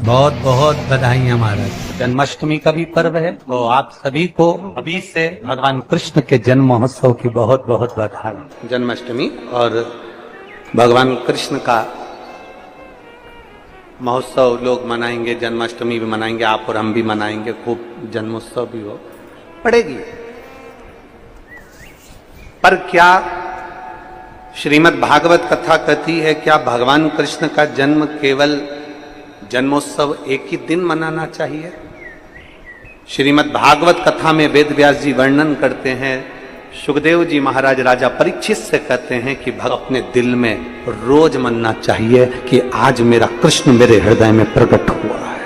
बहुत बहुत बधाइयाँ महाराज। जन्माष्टमी का भी पर्व है, तो आप सभी को अभी से भगवान कृष्ण के जन्म महोत्सव की बहुत बहुत बधाई। जन्माष्टमी और भगवान कृष्ण का महोत्सव लोग मनाएंगे, जन्माष्टमी भी मनाएंगे, आप और हम भी मनाएंगे, खूब जन्मोत्सव भी हो पड़ेगी। पर क्या श्रीमद् भागवत कथा कहती है क्या भगवान कृष्ण का जन्म केवल जन्मोत्सव एक ही दिन मनाना चाहिए? श्रीमद् भागवत कथा में वेद व्यास जी वर्णन करते हैं, सुखदेव जी महाराज राजा परीक्षित से कहते हैं कि भक्त अपने दिल में रोज मनना चाहिए कि आज मेरा कृष्ण मेरे हृदय में प्रकट हुआ है,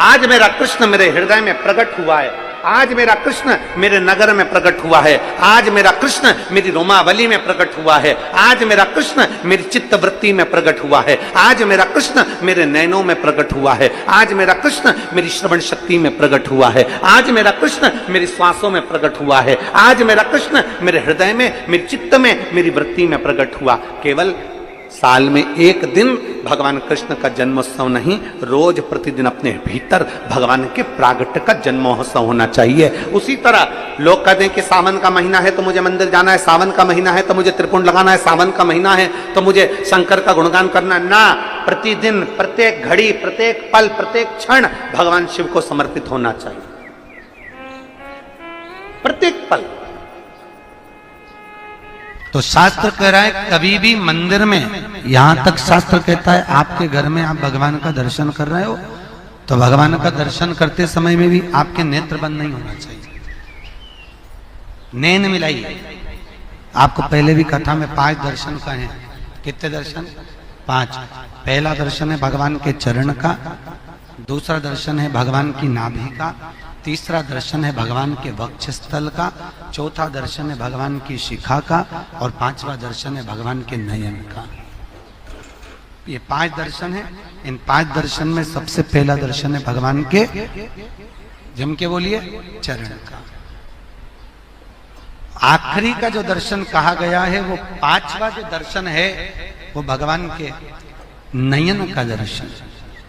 आज मेरा कृष्ण मेरे हृदय में प्रकट हुआ है, आज मेरा कृष्ण मेरे नगर में प्रकट हुआ है, आज मेरा कृष्ण मेरी रोमावली में प्रकट हुआ है, आज मेरा कृष्ण मेरी चित्तवृत्ति में प्रकट हुआ है, आज मेरा कृष्ण मेरे नैनों में प्रकट हुआ है, आज मेरा कृष्ण मेरी श्रवण शक्ति में प्रकट हुआ है, आज मेरा कृष्ण मेरी श्वासों में प्रकट हुआ है, आज मेरा कृष्ण मेरे हृदय में, मेरे चित्त में, मेरी वृत्ति में प्रकट हुआ। केवल साल में एक दिन भगवान कृष्ण का जन्मोत्सव नहीं, रोज प्रतिदिन अपने भीतर भगवान के प्रागट्य का जन्मोत्सव होना चाहिए। उसी तरह लोग कहते हैं कि सावन का महीना है तो मुझे मंदिर जाना है, सावन का महीना है तो मुझे त्रिपुंड लगाना है, सावन का महीना है तो मुझे शंकर का गुणगान करना है। ना, प्रतिदिन, प्रत्येक घड़ी, प्रत्येक पल, प्रत्येक क्षण भगवान शिव को समर्पित होना चाहिए, प्रत्येक पल। तो शास्त्र कह रहा है कभी भी मंदिर में, यहाँ तक शास्त्र कहता है आपके घर में आप भगवान का दर्शन कर रहे हो तो भगवान का दर्शन करते समय में भी आपके नेत्र बंद नहीं होना चाहिए, नैन मिलाइए। आपको पहले भी कथा में 5 दर्शन कहे। कितने दर्शन? 5। पहला दर्शन है भगवान के चरण का, दूसरा दर्शन है भगवान की नाभि का, तीसरा दर्शन है भगवान के वक्षस्थल का, चौथा दर्शन है भगवान की शिखा का, और 5वां दर्शन है भगवान के नयन का। ये 5 दर्शन है। इन 5 दर्शन में सबसे पहला दर्शन है भगवान के, जम के बोलिए, चरण का। आखिरी का जो दर्शन कहा गया है वो 5वां जो दर्शन है वो भगवान के नयन का दर्शन,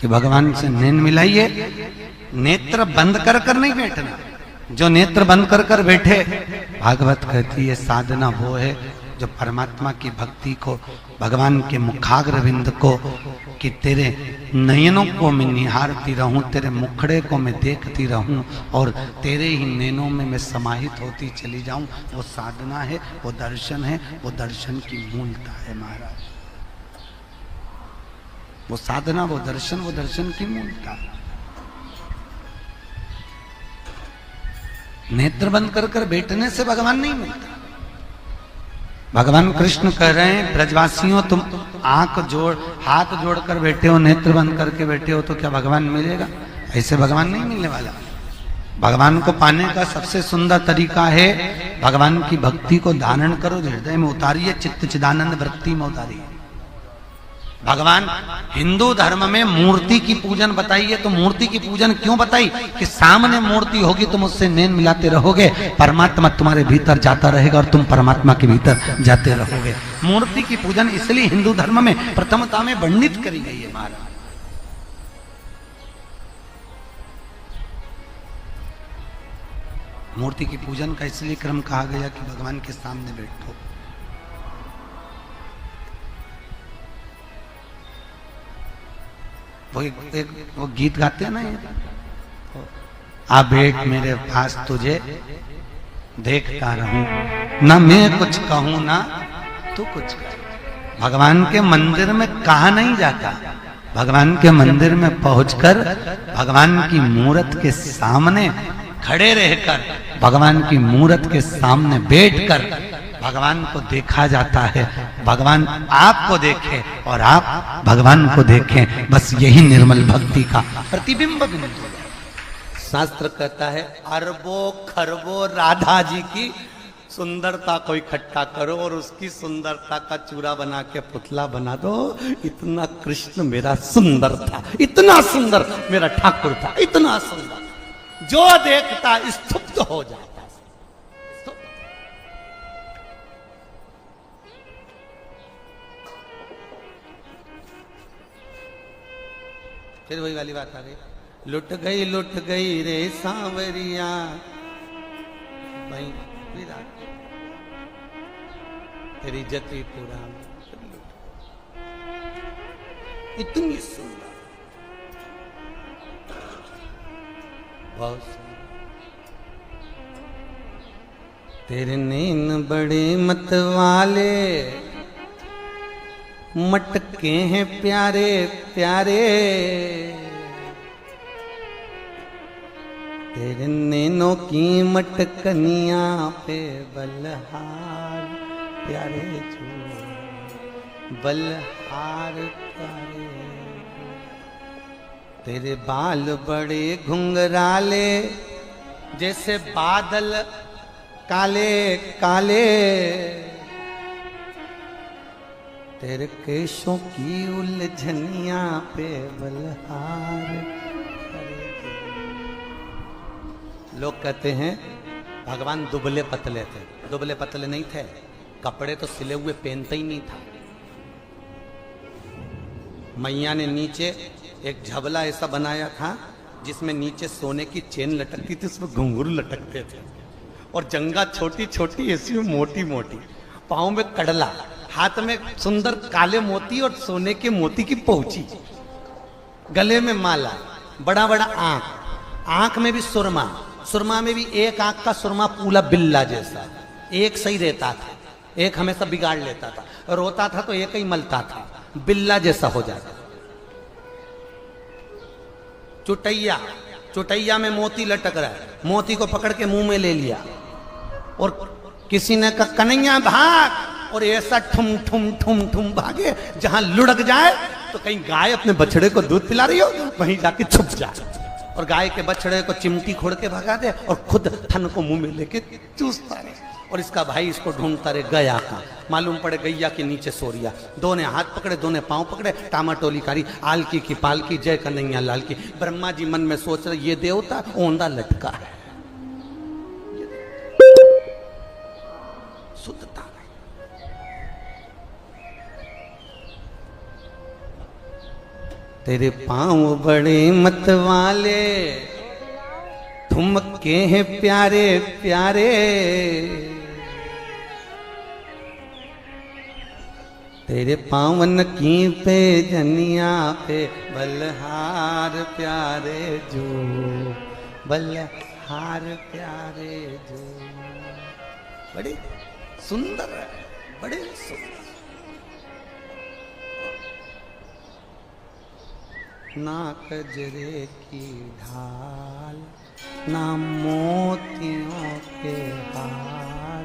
कि भगवान से नैन मिलाइए। नेत्र बंद कर कर नहीं बैठना। जो नेत्र बंद कर कर बैठे, भागवत कहती है साधना वो है जो परमात्मा की भक्ति को, भगवान के मुखाग्रविंद को, कि तेरे नयनों को मैं निहारती रहूं, तेरे मुखड़े को मैं देखती रहूं और तेरे ही नैनों में मैं समाहित होती चली जाऊं, वो साधना है, वो दर्शन है, वो दर्शन की मूलता है महाराज। वो साधना, वो दर्शन की मूलता है। नेत्र बंद कर कर बैठने से भगवान नहीं मिलता। भगवान कृष्ण कह रहे हैं ब्रजवासियों, तुम हाथ जोड़कर बैठे हो, नेत्र बंद करके बैठे हो तो क्या भगवान मिलेगा? ऐसे भगवान नहीं मिलने वाला। भगवान को पाने का सबसे सुंदर तरीका है भगवान की भक्ति को धारण करो, हृदय में उतारिए, चित्त चिदानंद वृत्ति में उतारिए। भगवान हिंदू धर्म में मूर्ति की पूजन बताई है, तो मूर्ति की पूजन क्यों बताई? कि सामने मूर्ति होगी, तुम उससे नैन मिलाते रहोगे, परमात्मा तुम्हारे भीतर जाता रहेगा और तुम परमात्मा के भीतर जाते रहोगे। मूर्ति की पूजन इसलिए हिंदू धर्म में प्रथमता में वर्णित करी गई है महाराज। मूर्ति की पूजन का इसलिए क्रम कहा गया कि भगवान के सामने बैठो। वो गीत गाते हैं ना, आ बैठ मेरे पास तुझे देखता रहूं, ना मैं कुछ कहूं ना तू कुछ कह। भगवान के मंदिर में कहा नहीं जाता, भगवान के मंदिर में पहुंचकर भगवान की मूरत के सामने खड़े रहकर, भगवान की मूरत के सामने बैठकर भगवान को देखा जाता है। भगवान आपको देखे और आप भगवान को देखें, बस यही निर्मल भक्ति का प्रतिबिंब बिंदु है। शास्त्र कहता है अरबों खरबों राधा जी की सुंदरता को इकट्ठा करो और उसकी सुंदरता का चूरा बना के पुतला बना दो। इतना कृष्ण मेरा सुंदर था, इतना सुंदर मेरा ठाकुर था, इतना सुंदर, जो देखता स्तुप्त हो जाता। फिर वही वाली बात आ गई, लुट गई रे सांवरिया। भाई तेरी जती पुराण इतनी सुंदर, बहुत सुंदर। तेरे नैन बड़े मत वाले, मटके हैं प्यारे प्यारे। तेरे नैनों की मटकनिया पे बलहार प्यारे जो, बलहार प्यारे जो। तेरे बाल बड़े घुंघराले, जैसे बादल काले काले। तेरे केशों की उलझनिया पे बलहार। लोग कहते हैं भगवान दुबले पतले थे, दुबले पतले नहीं थे, कपड़े तो सिले हुए पहनते ही नहीं था। मैया ने नीचे एक झबला ऐसा बनाया था जिसमें नीचे सोने की चेन लटकती थी, उसमें घुंघरू लटकते थे, और जंगा छोटी छोटी ऐसी मोटी मोटी, पाँव में कड़ला, हाथ में सुंदर काले मोती और सोने के मोती की पहुंची, गले में माला, बड़ा बड़ा आंख, आंख में भी सुरमा, सुरमा में भी एक आंख का सुरमा पूला बिल्ला जैसा, एक सही रहता था, एक हमेशा बिगाड़ लेता था, रोता था तो एक ही मलता था, बिल्ला जैसा हो जाता। चुटैया, चुटैया में मोती लटक रहा है, मोती को पकड़ के मुंह में ले लिया, और किसी ने कहा कन्हैया भाग, और ऐसा ठुम ठुम ठुम ठुम भागे जहां लुढ़क जाए तो कहीं गाय अपने बछड़े को दूध पिला रही हो, वहीं जाके छुप जाए, और गाय के बछड़े को चिमटी खोड़ के भगा दे, और खुद थन को मुंह में लेके चूसता रहे, और इसका भाई इसको ढूंढता रहे गया का, मालूम पड़े गैया के नीचे सोरिया, दो ने हाथ पकड़े, दो ने पांव पकड़े, टामाटोली कारी, आलकी की पालकी, जय कन्हैया लाल की। ब्रह्मा जी मन में सोच रहे ये देवता ओंधा लटका है, शुद्धता नहीं। तेरे पांव बड़े मत वाले, ठुमके हैं प्यारे प्यारे। तेरे पावन की पे जनिया पे बलहार प्यारे जो, बलहार प्यारे जो। बड़े सुंदर है, बड़े सुंदर। ना कजरे की ढाल, ना मोतियों के हार,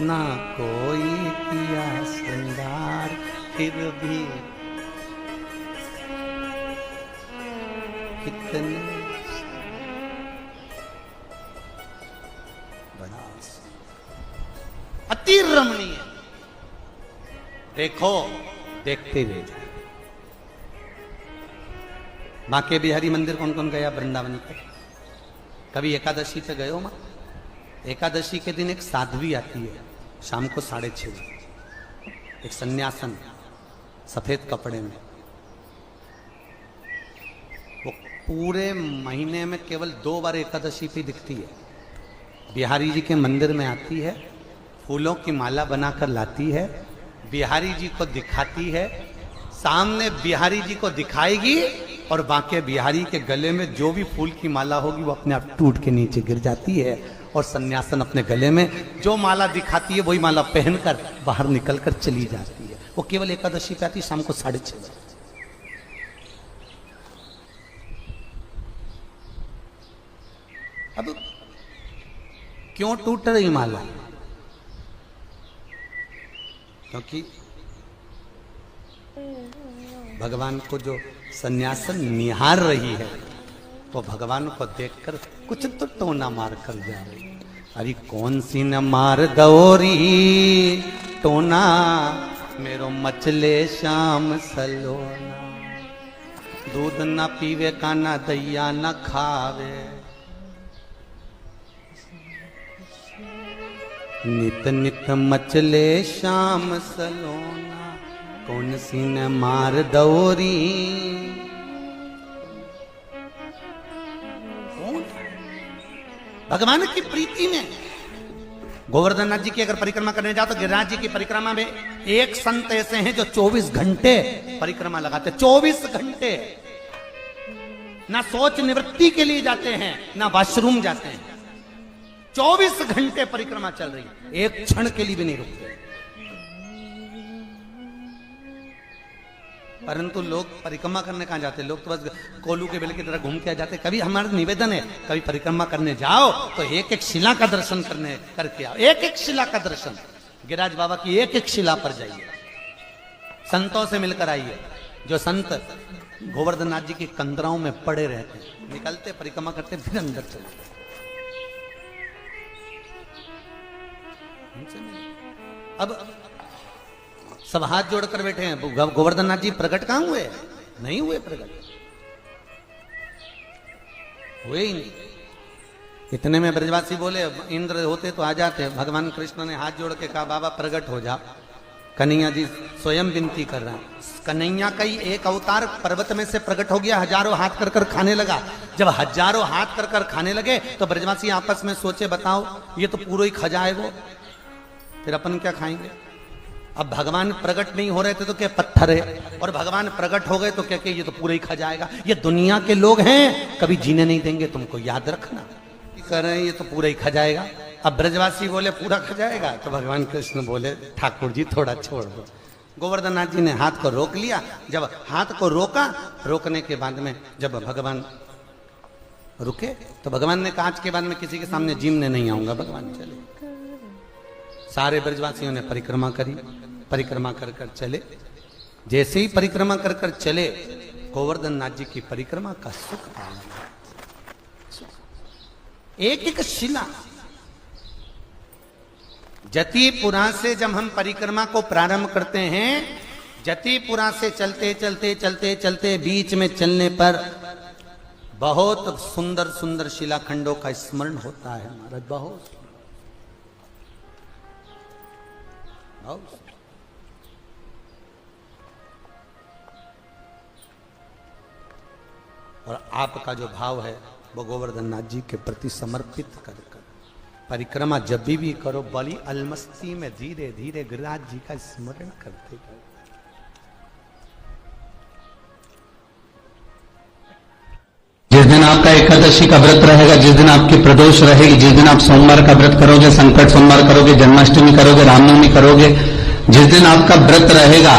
ना कोई किया श्रृंगार, फिर भी कितने बड़ा अति रमणीय। देखो देखते रह जाए। बांके बिहारी मंदिर कौन कौन गया वृंदावन पे? कभी एकादशी पे गए हो मां? एकादशी के दिन एक साध्वी आती है शाम को 6:30 बजे, एक सन्यासन सफेद कपड़े में। वो पूरे महीने में केवल 2 बार एकादशी पे दिखती है। बिहारी जी के मंदिर में आती है, फूलों की माला बनाकर लाती है, बिहारी जी को दिखाती है, सामने बिहारी जी को दिखाएगी और बांके बिहारी के गले में जो भी फूल की माला होगी वो अपने आप टूट के नीचे गिर जाती है, और सन्यासन अपने गले में जो माला दिखाती है वही माला पहनकर बाहर निकलकर चली जाती है। वो केवल एकादशी पे आती है शाम को 6:30 बजे। अब क्यों टूट रही माला? क्योंकि भगवान को जो सन्यासन निहार रही है तो भगवान को देखकर कुछ तो टोना मार कर जा रही है। अरे कौन सी न मार गौरी टोना, मेरो मचले शाम सलोना, दूध न पीवे काना दैया न खावे, नित नित मचले शाम सलोना, कौन सी न मार दौरी। भगवान की प्रीति में। गोवर्धन नाथ जी की अगर परिक्रमा करने जाओ तो गिरिराज जी की परिक्रमा में एक संत ऐसे हैं जो 24 घंटे परिक्रमा लगाते, 24 घंटे। ना सोच निवृत्ति के लिए जाते हैं, ना वॉशरूम जाते हैं, 24 घंटे परिक्रमा चल रही है, एक क्षण के लिए भी नहीं रुकते। परंतु लोग परिक्रमा करने कहां जाते हैं? लोग तो बस कोलू के बेल की तरह घूम के आ जाते। कभी हमारा निवेदन है, कभी परिक्रमा करने जाओ तो एक एक शिला का दर्शन करके आओ, एक एक शिला का दर्शन। गिरिराज बाबा की एक एक शिला पर जाइए, संतों से मिलकर आइए। जो संत गोवर्धन नाथ जी की कंदराओं में पड़े रहते, निकलते परिक्रमा करते फिर अंदर चले। अब सब हाथ जोड़कर बैठे हैं। गोवर्धन नाथ जी प्रकट कहां हुए? नहीं हुए प्रकट, हुए ही नहीं। इतने में ब्रजवासी बोले इंद्र होते तो आ जाते। भगवान कृष्ण ने हाथ जोड़ के कहा बाबा प्रकट हो जा। कन्हैया जी स्वयं विनती कर रहे हैं। कन्हैया का ही एक अवतार पर्वत में से प्रकट हो गया, हजारों हाथ कर कर खाने लगा। जब हजारों हाथ कर कर खाने लगे तो ब्रजवासी आपस में सोचे बताओ ये तो पूरा ही खा जाएगा, फिर अपन क्या खाएंगे। अब भगवान प्रकट नहीं हो रहे थे तो क्या पत्थर है, और भगवान प्रकट हो गए तो क्या ये तो पूरा ही खा जाएगा। ये दुनिया के लोग हैं, कभी जीने नहीं देंगे, तुमको याद रखना। कह रहे हैं ये तो पूरा ही खा जाएगा। अब ब्रजवासी बोले पूरा खा जाएगा, तो भगवान कृष्ण बोले ठाकुर जी थोड़ा छोड़ दो। गोवर्धन नाथ जी ने हाथ को रोक लिया। जब हाथ को रोका, रोकने के बाद में जब भगवान रुके तो भगवान ने कहा आज के बाद में किसी के सामने जीमने नहीं आऊंगा। भगवान चले। सारे ब्रजवासियों ने परिक्रमा करी, परिक्रमा कर कर चले। जैसे ही परिक्रमा कर कर चले, गोवर्धन नाथ जी की परिक्रमा का सुख पाया। एक एक शिला। जतिपुरा से जब हम परिक्रमा को प्रारंभ करते हैं, जतिपुरा से चलते चलते चलते चलते बीच में चलने पर बहुत सुंदर सुंदर शिलाखंडों का स्मरण होता है महाराज। बहुत और आपका जो भाव है वो गोवर्धन नाथ जी के प्रति समर्पित कर कर परिक्रमा जब भी करो, बड़ी अलमस्ती में धीरे धीरे गिरिराज जी का स्मरण करते करते। जिस दिन आपका एकादशी का व्रत रहेगा, जिस दिन आपकी प्रदोष रहेगी, जिस दिन आप सोमवार का व्रत करोगे, संकट सोमवार करोगे, जन्माष्टमी करोगे, रामनवमी करोगे, जिस दिन आपका व्रत रहेगा,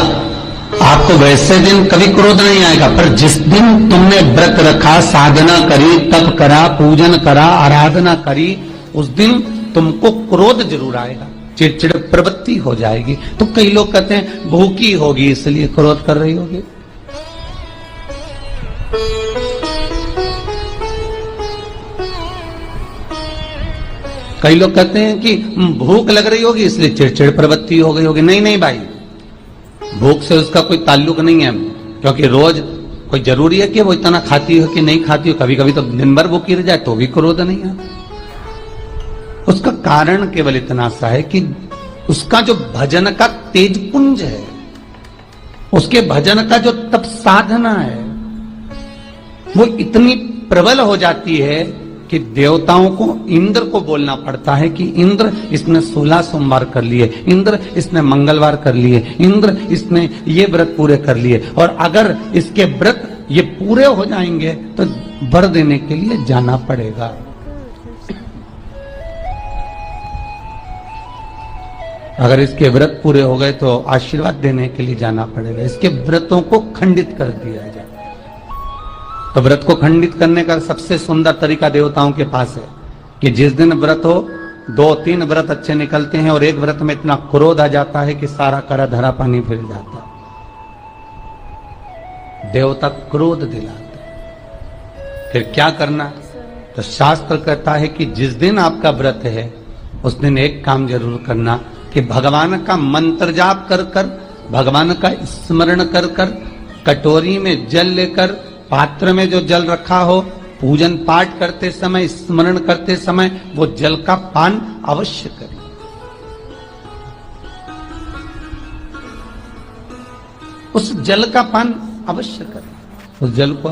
आपको वैसे दिन कभी क्रोध नहीं आएगा। पर जिस दिन तुमने व्रत रखा, साधना करी, तप करा, पूजन करा, आराधना करी, उस दिन तुमको क्रोध जरूर आएगा, चिड़चिड़ प्रवृत्ति हो जाएगी। तो कई लोग कहते हैं भूखी होगी इसलिए क्रोध कर रही होगी। कई लोग कहते हैं कि भूख लग रही होगी इसलिए चिड़चिड़ प्रवृत्ति हो गई होगी। नहीं नहीं भाई, भूख से उसका कोई ताल्लुक नहीं है, क्योंकि रोज कोई जरूरी है कि वो इतना खाती हो कि नहीं खाती हो। कभी कभी तो दिन भर भूखी रह जाए तो भी क्रोध नहीं है। उसका कारण केवल इतना सा है कि उसका जो भजन का तेज पुंज है, उसके भजन का जो तप साधना है, वो इतनी प्रबल हो जाती है कि देवताओं को, इंद्र को बोलना पड़ता है कि इंद्र इसने 16 सोमवार कर लिए, इंद्र इसने मंगलवार कर लिए, इंद्र इसने ये व्रत पूरे कर लिए, और अगर इसके व्रत ये पूरे हो जाएंगे तो वर देने के लिए जाना पड़ेगा। अगर इसके व्रत पूरे हो गए तो आशीर्वाद देने के लिए जाना पड़ेगा। इसके व्रतों को खंडित कर दिया जाए। तो व्रत को खंडित करने का सबसे सुंदर तरीका देवताओं के पास है कि जिस दिन व्रत हो, 2-3 व्रत अच्छे निकलते हैं और एक व्रत में इतना क्रोध आ जाता है कि सारा करा धरा पानी फिर जाता है। देवता क्रोध दिलाते हैं। फिर क्या करना? तो शास्त्र कहता है कि जिस दिन आपका व्रत है उस दिन एक काम जरूर करना कि भगवान का मंत्र जाप कर कर, भगवान का स्मरण कर कर, कटोरी में जल लेकर, पात्र में जो जल रखा हो, पूजन पाठ करते समय, स्मरण करते समय वो जल का पान अवश्य करें। उस जल का पान अवश्य करें। उस जल को